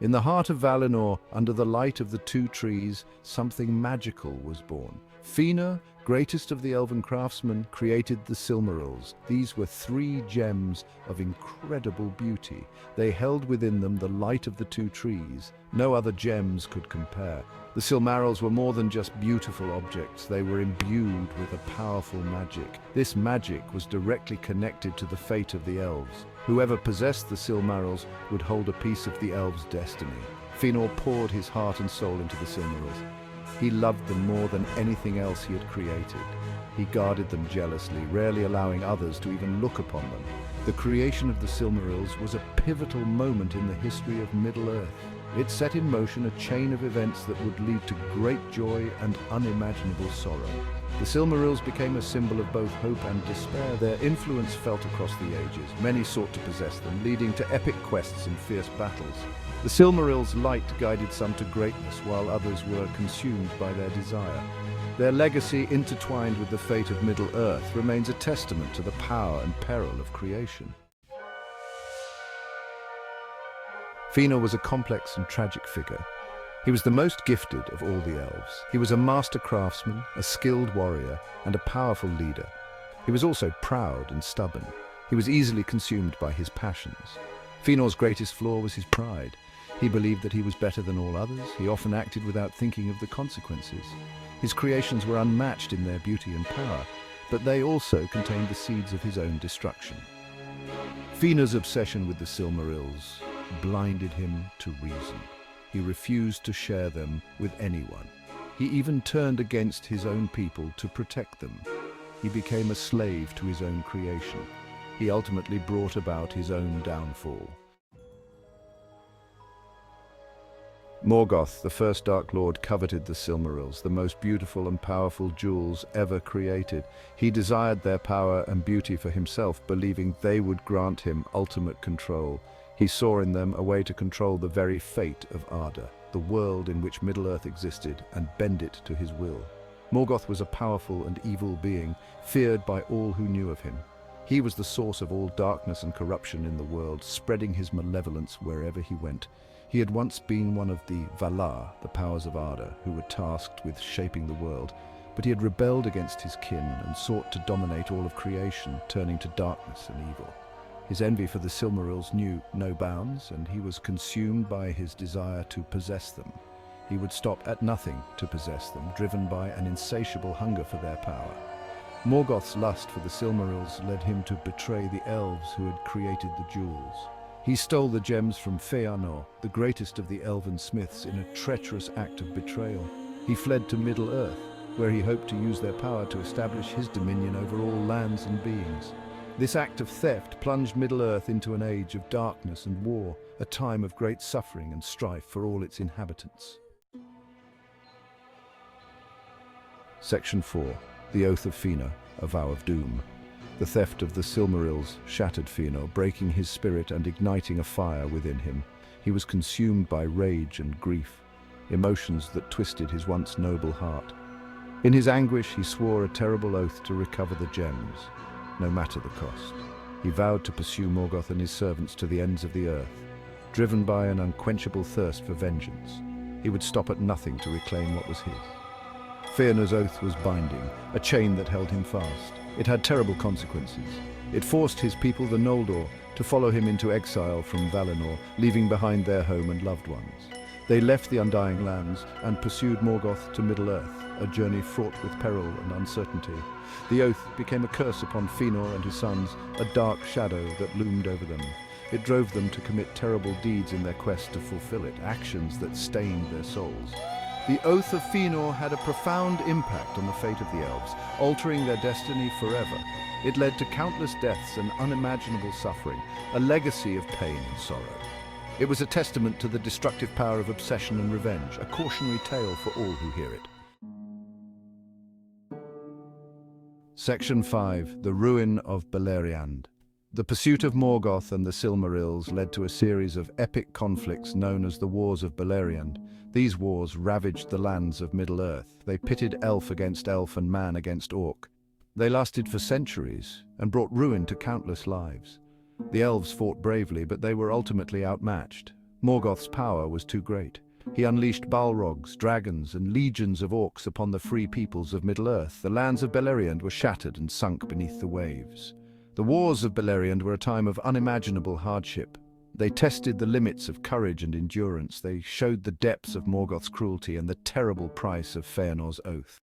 In the heart of Valinor, under the light of the two trees, something magical was born. Fëanor, greatest of the elven craftsmen, created the Silmarils. These were 3 gems of incredible beauty. They held within them the light of the two trees. No other gems could compare. The Silmarils were more than just beautiful objects. They were imbued with a powerful magic. This magic was directly connected to the fate of the elves. Whoever possessed the Silmarils would hold a piece of the elves' destiny. Fëanor poured his heart and soul into the Silmarils. He loved them more than anything else he had created. He guarded them jealously, rarely allowing others to even look upon them. The creation of the Silmarils was a pivotal moment in the history of Middle-earth. It set in motion a chain of events that would lead to great joy and unimaginable sorrow. The Silmarils became a symbol of both hope and despair. Their influence felt across the ages. Many sought to possess them, leading to epic quests and fierce battles. The Silmarils' light guided some to greatness, while others were consumed by their desire. Their legacy, intertwined with the fate of Middle-earth, remains a testament to the power and peril of creation. Fëanor was a complex and tragic figure. He was the most gifted of all the elves. He was a master craftsman, a skilled warrior, and a powerful leader. He was also proud and stubborn. He was easily consumed by his passions. Fëanor's greatest flaw was his pride. He believed that he was better than all others. He often acted without thinking of the consequences. His creations were unmatched in their beauty and power, but they also contained the seeds of his own destruction. Fëanor's obsession with the Silmarils blinded him to reason. He refused to share them with anyone. He even turned against his own people to protect them. He became a slave to his own creation. He ultimately brought about his own downfall. Morgoth, the first Dark Lord, coveted the Silmarils, the most beautiful and powerful jewels ever created. He desired their power and beauty for himself, believing they would grant him ultimate control. He saw in them a way to control the very fate of Arda, the world in which Middle-earth existed, and bend it to his will. Morgoth was a powerful and evil being, feared by all who knew of him. He was the source of all darkness and corruption in the world, spreading his malevolence wherever he went. He had once been one of the Valar, the powers of Arda, who were tasked with shaping the world, but he had rebelled against his kin and sought to dominate all of creation, turning to darkness and evil. His envy for the Silmarils knew no bounds, and he was consumed by his desire to possess them. He would stop at nothing to possess them, driven by an insatiable hunger for their power. Morgoth's lust for the Silmarils led him to betray the elves who had created the jewels. He stole the gems from Fëanor, the greatest of the elven smiths, in a treacherous act of betrayal. He fled to Middle-earth, where he hoped to use their power to establish his dominion over all lands and beings. This act of theft plunged Middle-earth into an age of darkness and war, a time of great suffering and strife for all its inhabitants. Section 4. The Oath of Fëanor, a Vow of Doom. The theft of the Silmarils shattered Fëanor, breaking his spirit and igniting a fire within him. He was consumed by rage and grief, emotions that twisted his once noble heart. In his anguish, he swore a terrible oath to recover the gems, no matter the cost. He vowed to pursue Morgoth and his servants to the ends of the earth. Driven by an unquenchable thirst for vengeance, he would stop at nothing to reclaim what was his. Fëanor's oath was binding, a chain that held him fast. It had terrible consequences. It forced his people, the Noldor, to follow him into exile from Valinor, leaving behind their home and loved ones. They left the Undying Lands and pursued Morgoth to Middle-earth, a journey fraught with peril and uncertainty. The oath became a curse upon Fëanor and his sons, a dark shadow that loomed over them. It drove them to commit terrible deeds in their quest to fulfill it, actions that stained their souls. The Oath of Fëanor had a profound impact on the fate of the elves, altering their destiny forever. It led to countless deaths and unimaginable suffering, a legacy of pain and sorrow. It was a testament to the destructive power of obsession and revenge, a cautionary tale for all who hear it. Section 5. The Ruin of Beleriand. The pursuit of Morgoth and the Silmarils led to a series of epic conflicts known as the Wars of Beleriand. These wars ravaged the lands of Middle-earth. They pitted elf against elf and man against orc. They lasted for centuries and brought ruin to countless lives. The elves fought bravely, but they were ultimately outmatched. Morgoth's power was too great. He unleashed Balrogs, dragons, and legions of orcs upon the free peoples of Middle-earth. The lands of Beleriand were shattered and sunk beneath the waves. The wars of Beleriand were a time of unimaginable hardship. They tested the limits of courage and endurance. They showed the depths of Morgoth's cruelty and the terrible price of Fëanor's oath.